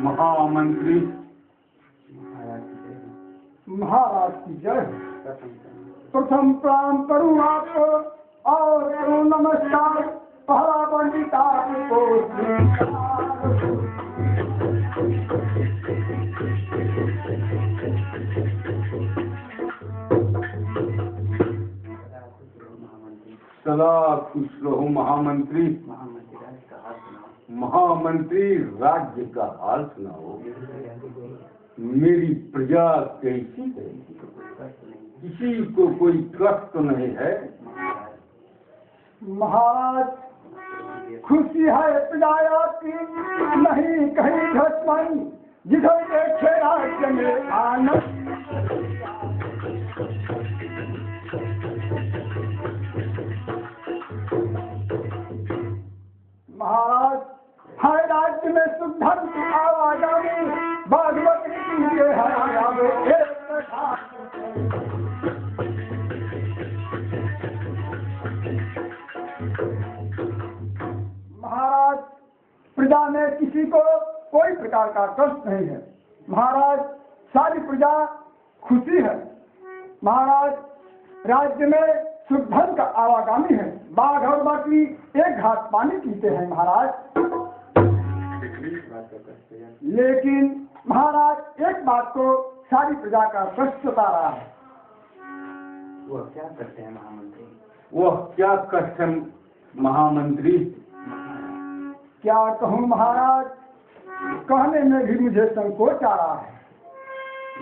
महामंत्री महाराज की जय। प्रथम प्रणाम करूँ आपको और करूँ नमस्कार। पहला पंडित आपको सदा खुश रहो महामंत्री। महामंत्री राज्य का हाल सुनाओ। मेरी प्रजा कैसी है? किसी को कोई कष्ट तो नहीं है? महाराज खुशी है प्रजा की, नहीं कहीं घटमई, जिधर देखे राज्य में आनंद। महाराज हर राज्य में शुद्धम की आवाजानी, भागवत की ये है महाराज प्रजा में किसी को कोई प्रकार का कष्ट नहीं है। महाराज सारी प्रजा खुशी है। महाराज राज्य में शुद्धन का आवागमन है। बाघ और बकरी एक घाट पानी पीते हैं महाराज। लेकिन महाराज एक बात को सारी प्रजा का कष्ट सता रहा है। वह क्या करते हैं महामंत्री? वह क्या कष्ट है महामंत्री? क्या कहूँ महाराज, कहने में भी मुझे संकोच आ रहा है।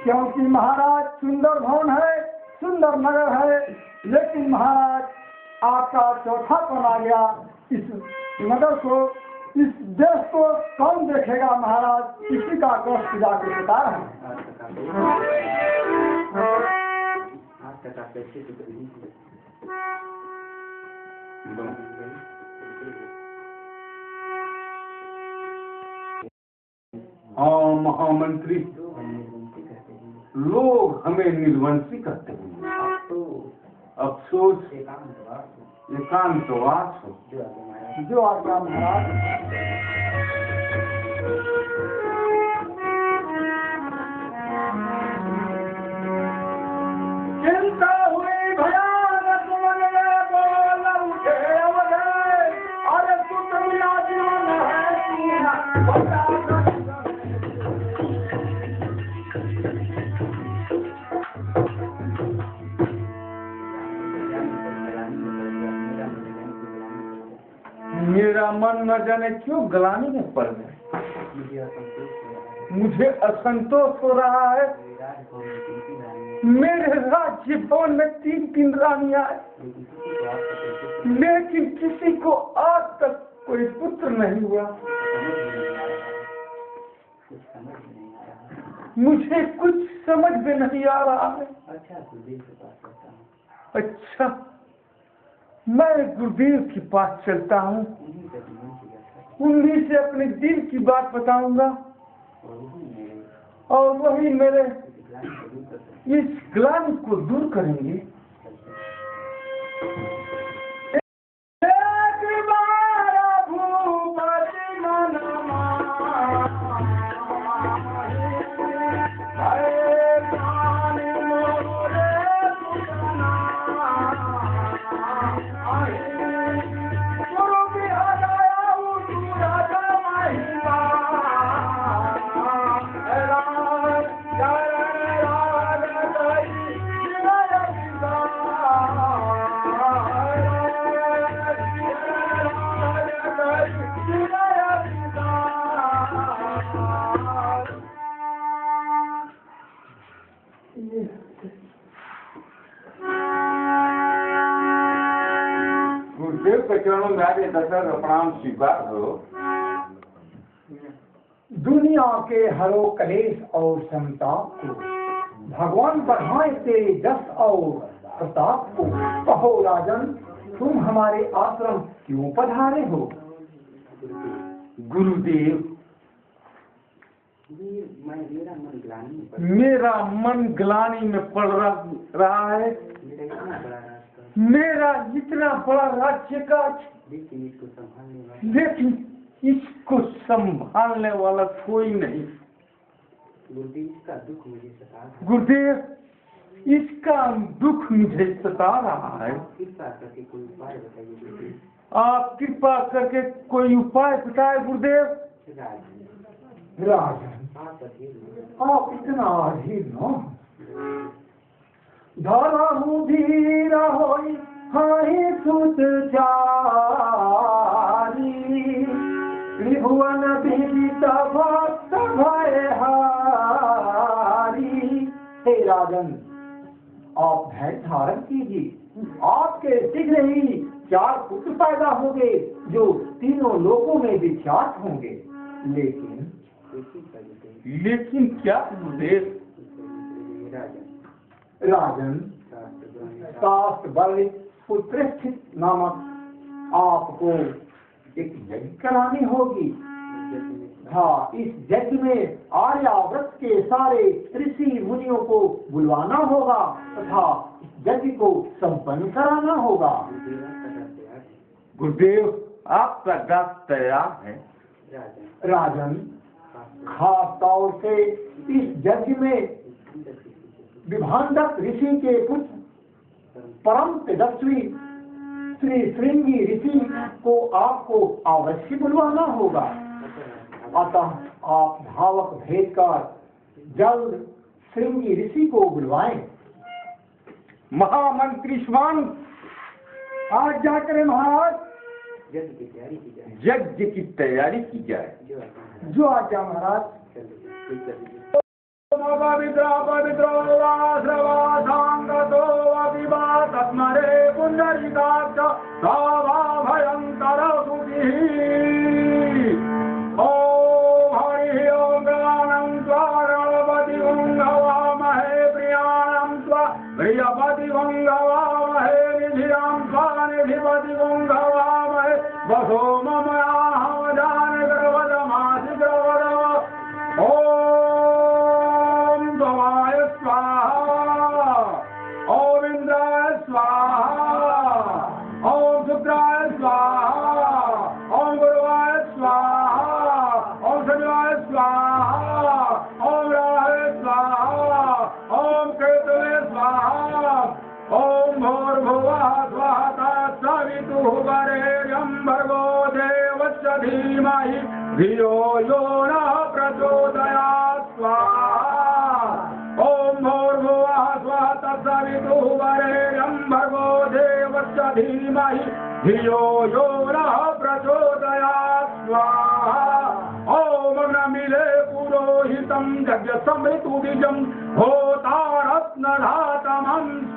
क्योंकि महाराज सुंदर भवन है, सुंदर नगर है, लेकिन महाराज आपका चौथापन आ गया। इस नगर को, इस देश को कौन देखेगा महाराज? इसी का कष्ट जाके बता रहे हाँ महामंत्री, लोग हमें निर्वंशी कहते हैं। अफसोस एकांतवास हो। जो आज्ञा महाराज। चिंता हुई भयानक मन में बोल उठे अवधे, अरे पुत्र मिला जीवन है सीना। मेरा मन न जाने क्यों ग्लानि में पड़ गया। मुझे असंतोष हो रहा है। मेरे राज्य भवन में 3 रानियां हैं, लेकिन किसी को आज तक कोई पुत्र नहीं हुआ। मुझे कुछ समझ में नहीं आ रहा है। अच्छा, मैं गुरुदेव के पास चलता हूँ, उन्हीं से अपने दिल की बात बताऊंगा और वही मेरे इस ग्लानि को दूर करेंगे। गुरुदेव के चरणों में आगे दशरथ प्रणाम स्वीकार करो। दुनिया के हरो कलेश और संताप को, भगवान बढ़ाए तेरे जस और प्रताप को। कहो राजन, तुम हमारे आश्रम क्यों पधारे हो? गुरुदेव, मेरा मन ग्लानि में पड़ रहा है। मेरा इतना बड़ा राज्य का, लेकिन इसको संभालने वाला कोई नहीं। गुरुदेव इसका दुख मुझे सता रहा है। गुरुदेव इसका दुख मुझे सता रहा है। कृपा करके कोई उपाय बताइए गुरुदेव। आप कृपा करके कोई उपाय बताए गुरुदेव। राजन राजन आप बताइए। आप इतना अधीर न धरहु धीर होई हाहि सुत चारी त्रिभुवन विदित भक्त भय हारी। हे राजन आप भय धारण कीजिए। आपके शीघ्र ही 4 पुत्र पैदा होंगे जो तीनों लोकों में विख्यात होंगे। लेकिन क्या गुरुदेव? राजन शास्त्र वर्णित पुत्रस्थित नामक आपको एक यज्ञ करानी होगी। हाँ, इस यज्ञ में आर्यावर्त के सारे ऋषि मुनियों को बुलवाना होगा तथा इस यज्ञ को संपन्न कराना होगा। गुरुदेव आपका दास तैयार है। राजन खास तौर से इस यज्ञ में विभांडक ऋषि के पुत्र परम तेजस्वी श्री श्रृंगी ऋषि को आपको अवश्य बुलवाना होगा। अतः आप भावक भेद कर जल्द श्रृंगी ऋषि को बुलवाएं। महामंत्री स्वामी आज जाकर महाराज यज्ञ की तैयारी की जाए। यज्ञ की तैयारी की जाए। जो आज्ञा महाराज। प्रियपति वंगवामहे निधिराम स्वानिधिपति वंगवामहे वसो मम आहवजान गर्वदमासि गर्वदम। ओम भवाय स्वाहा, ओम इंद्राय स्वाहा, ओम शुक्राय स्वाहा, ओम गुरुवाय स्वाहा, ओम शनिवाय स्वाहा, ओम राहवे स्वाहा, ओम केतवे स्वाहा, ओम भूर्भुवः स्वः तत्सवितुः वरेण्यं भर्गो देवस्य धीमहि धियो यो नः प्रचोदयात् स्वाहा। ओम भूर्भुवः स्वः तत्सवितुः वरेण्यं भर्गो देवस्य धीमहि धियो यो नः प्रचोदयात् स्वाहा। ओम अग्निमिले पुरोहितं यज्ञ समृतुबीजं होतारत्नधातमं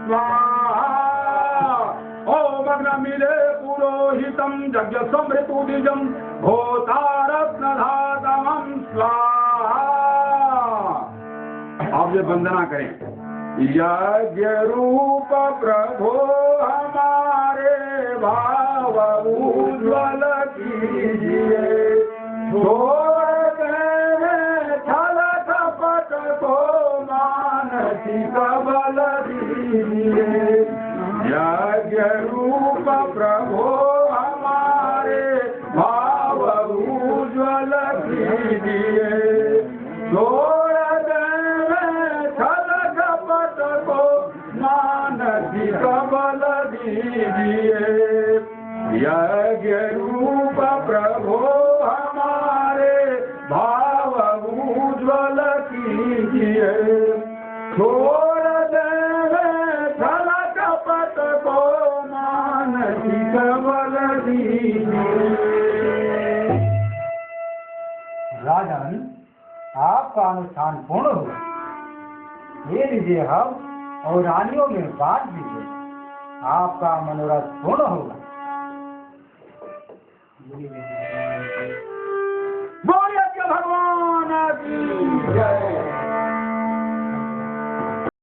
स्वाहा। ओम अग्निमिले पुरोहितं यज्ञ समृतुबीजं होतारत्नधातमं स्वाहा। आप ये वंदना करें। यज्ञ रूप प्रभो हमारे भाव उज्ज्वल कीजिए, छोड़ दें छल कपट को मानसिक बल दीजिए। यज्ञ रूप प्रभो हमारे भाव उज्ज्वल कीजिए, छोड़ दें छल कपट को मानसिक बल दीजिए। यज्ञ रूप प्रभो हमारे भाव उज्ज्वल कीजिए, छोड़ दें छल कपट को मानसिक बल दीजिए। राजन आपका अनुष्ठान पूर्ण हुआ। ये लीजिए हम और रानियों में बांट दीजिए। आपका मनोरथ पूर्ण होगा।